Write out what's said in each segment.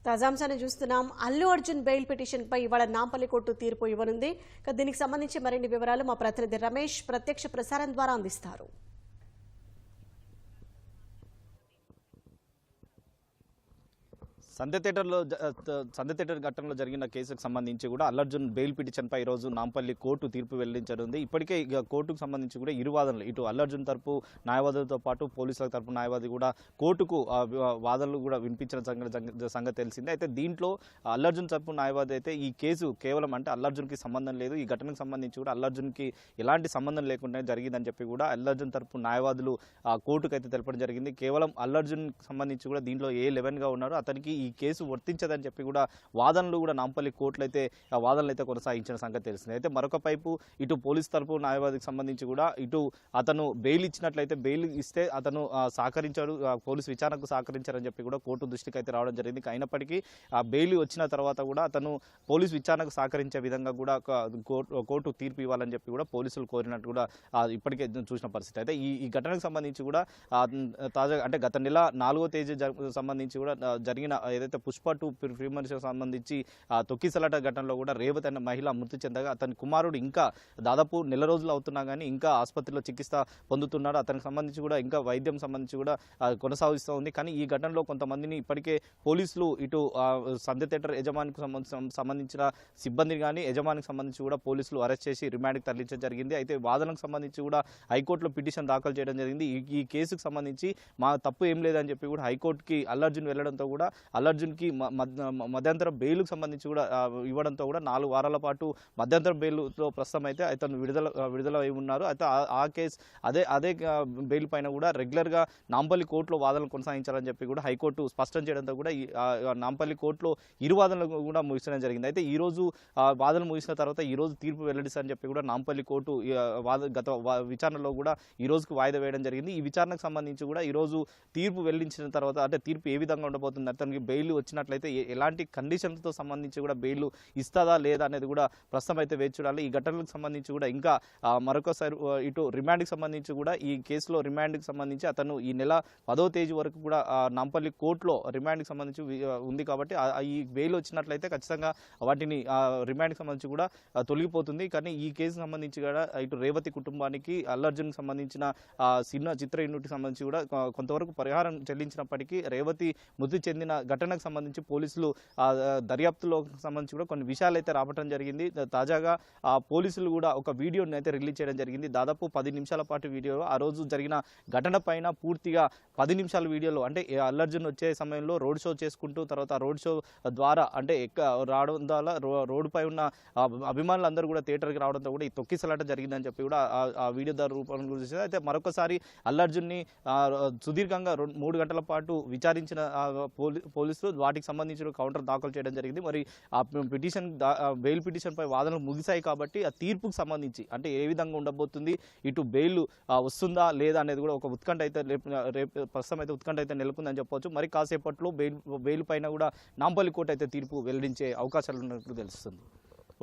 తాజాంశాన్ని చూస్తున్నాం. Allu Arjun bail petition పై ఇవాళ Nampally court తీర్పు ఇవ్వనుంది. దీనికి సంబంధించి మరిన్ని వివరాలు మా ప్రతినిధి రమేష్ ప్రత్యక్ష ప్రసారం ద్వారా అందిస్తారు. సంధ్య థియేటర్ ఘటనలో జరిగిన కేసుకు సంబంధించి కూడా అల్లు అర్జున్ బెయిల్ పిటిషన్పై ఈరోజు నాంపల్లి కోర్టు తీర్పు వెల్లడించనుంది. ఇప్పటికే కోర్టుకు సంబంధించి కూడా ఇరు వాదనలు, ఇటు అల్లు అర్జున్ తరపు న్యాయవాదులతో పాటు పోలీసుల తరపు న్యాయవాది కూడా కోర్టుకు వాదనలు కూడా వినిపించిన సంగతి తెలిసిందే. అయితే దీంట్లో అల్లు అర్జున్ తరపు న్యాయవాది అయితే ఈ కేసు కేవలం అంటే అల్లు అర్జున్కి సంబంధం లేదు, ఈ ఘటనకు సంబంధించి కూడా అల్లు అర్జున్కి ఎలాంటి సంబంధం లేకుండా జరిగిందని చెప్పి కూడా అల్లు అర్జున్ తరపు న్యాయవాదులు కోర్టుకు అయితే తెలపడం జరిగింది. కేవలం అల్లు అర్జున్ సంబంధించి కూడా దీంట్లో A11గా ఉన్నారు, అతనికి ఈ కేసు వర్తించదని చెప్పి కూడా వాదనలు కూడా నాంపల్లి కోర్టులు అయితే వాదనలు అయితే కొనసాగించిన సంగతి తెలిసింది. అయితే మరొక వైపు ఇటు పోలీస్ తరపు న్యాయవాదికి సంబంధించి కూడా ఇటు అతను బెయిల్ ఇచ్చినట్లయితే బెయిల్ ఇస్తే అతను సహకరించాడు, పోలీసు విచారణకు సహకరించారని చెప్పి కూడా కోర్టు దృష్టికి అయితే రావడం జరిగింది. అయినప్పటికీ ఆ బెయిల్ వచ్చిన తర్వాత కూడా అతను పోలీసు విచారణకు సహకరించే విధంగా కూడా కోర్టు తీర్పు ఇవ్వాలని చెప్పి కూడా పోలీసులు కోరినట్టు కూడా ఇప్పటికే చూసిన పరిస్థితి. అయితే ఈ ఘటనకు సంబంధించి కూడా తాజాగా అంటే గత నెల 4వ తేదీ సంబంధించి కూడా జరిగిన ఏదైతే పుష్ప 2 ప్రీమియర్షిప్ సంబంధించి తొక్కిసలాట ఘటనలో కూడా రేవతి అనే మహిళ మృతి చెందగా అతని కుమారుడు ఇంకా దాదాపు నెల రోజులు అవుతున్నా కానీ ఇంకా ఆసుపత్రిలో చికిత్స పొందుతున్నాడు. అతనికి సంబంధించి కూడా ఇంకా వైద్యం సంబంధించి కూడా కొనసాగిస్తూ ఉంది. కానీ ఈ ఘటనలో కొంతమందిని ఇప్పటికే పోలీసులు ఇటు సంధ్య థియేటర్ యజమానికి సంబంధించిన సిబ్బందిని కానీ యజమానికి సంబంధించి కూడా పోలీసులు అరెస్ట్ చేసి రిమాండ్కి తరలించడం జరిగింది. అయితే వాదనకు సంబంధించి కూడా హైకోర్టులో పిటిషన్ దాఖలు చేయడం జరిగింది. ఈ కేసుకు సంబంధించి మా తప్పు ఏం లేదని చెప్పి కూడా హైకోర్టుకి అల్లు అర్జున్ వెళ్లడంతో కూడా అల్లు అర్జున్కి మధ్యంతర బెయిల్కు సంబంధించి కూడా ఇవ్వడంతో కూడా 4 వారాల పాటు మధ్యంతర బెయిల్తో ప్రస్తుతం అయితే అతను విడుదల అయి ఉన్నారు. అయితే ఆ కేసు అదే బెయిల్ పైన కూడా రెగ్యులర్గా నాంపల్లి కోర్టులో వాదనలు కొనసాగించాలని చెప్పి కూడా హైకోర్టు స్పష్టం చేయడంతో కూడా నాంపల్లి కోర్టులో ఇరు వాదనలు కూడా ముగిసడం జరిగింది. అయితే ఈ రోజు వాదనలు ముగిసిన తర్వాత ఈ రోజు తీర్పు వెల్లడిస్తారని చెప్పి కూడా నాంపల్లి కోర్టు గత విచారణలో కూడా ఈ రోజుకి వాయిదా వేయడం జరిగింది. ఈ విచారణకు సంబంధించి కూడా ఈ రోజు తీర్పు వెల్లడించిన తర్వాత అంటే తీర్పు ఏ విధంగా ఉండబోతుంది, అతనికి బెయిల్ వచ్చినట్లయితే ఎలాంటి కండిషన్స్తో సంబంధించి కూడా బెయిల్ ఇస్తుందా లేదా అనేది కూడా ప్రస్తుతం అయితే వేచి చూడాలి. ఈ ఘటనలకు సంబంధించి కూడా ఇంకా మరొకసారి ఇటు రిమాండ్కి సంబంధించి కూడా ఈ కేసులో రిమాండ్కి సంబంధించి అతను ఈ నెల 10వ తేదీ వరకు కూడా నాంపల్లి కోర్టులో రిమాండ్కి సంబంధించి ఉంది కాబట్టి ఈ బెయిల్ వచ్చినట్లయితే ఖచ్చితంగా వాటిని రిమాండ్కి సంబంధించి కూడా తొలగిపోతుంది. కానీ ఈ కేసుకు సంబంధించి కూడా ఇటు రేవతి కుటుంబానికి అల్లు అర్జున్కి సంబంధించిన చిత్ర యూనిట్కి సంబంధించి కూడా కొంతవరకు పరిహారం చెల్లించినప్పటికీ రేవతి మృతి చెందిన ఘటనకు సంబంధించి పోలీసులు దర్యాప్తులో సంబంధించి కూడా కొన్ని విషయాలు అయితే రావటం జరిగింది. తాజాగా పోలీసులు కూడా ఒక వీడియోని అయితే రిలీజ్ చేయడం జరిగింది. దాదాపు 10 నిమిషాల పాటు వీడియో ఆ రోజు జరిగిన ఘటన పైన పూర్తిగా 10 నిమిషాల వీడియోలో అంటే అల్లు అర్జున్ వచ్చే సమయంలో రోడ్ షో చేసుకుంటూ తర్వాత రోడ్ షో ద్వారా అంటే రావడం ద్వారా రోడ్డు పై ఉన్న అభిమానులు అందరూ కూడా థియేటర్కి రావడంతో కూడా ఈ తొక్కిసలాట జరిగిందని చెప్పి కూడా ఆ వీడియో ద్వారా రూపంలో గురించి అయితే మరొకసారి అల్లు అర్జున్ని సుదీర్ఘంగా 3 గంటల పాటు విచారించిన పోలీసులు వాటికి సంబంధించిన కౌంటర్ దాఖలు చేయడం జరిగింది. మరి ఆ పిటిషన్ బెయిల్ పిటిషన్ పై వాదనలు ముగిశాయి కాబట్టి ఆ తీర్పుకు సంబంధించి అంటే ఏ విధంగా ఉండబోతుంది, ఇటు బెయిల్ వస్తుందా లేదా అనేది కూడా ఒక ఉత్కంఠ అయితే ప్రస్తుతం అయితే ఉత్కంఠ అయితే నెలకొందని చెప్పవచ్చు. మరి కాసేపట్లో బెయిల్ పైన కూడా నాంపల్లి కోర్టు అయితే తీర్పు వెల్లడించే అవకాశాలు ఉన్నట్లు తెలుస్తుంది.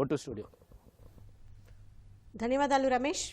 Vote studio. ధన్యవాదాలు రమేష్.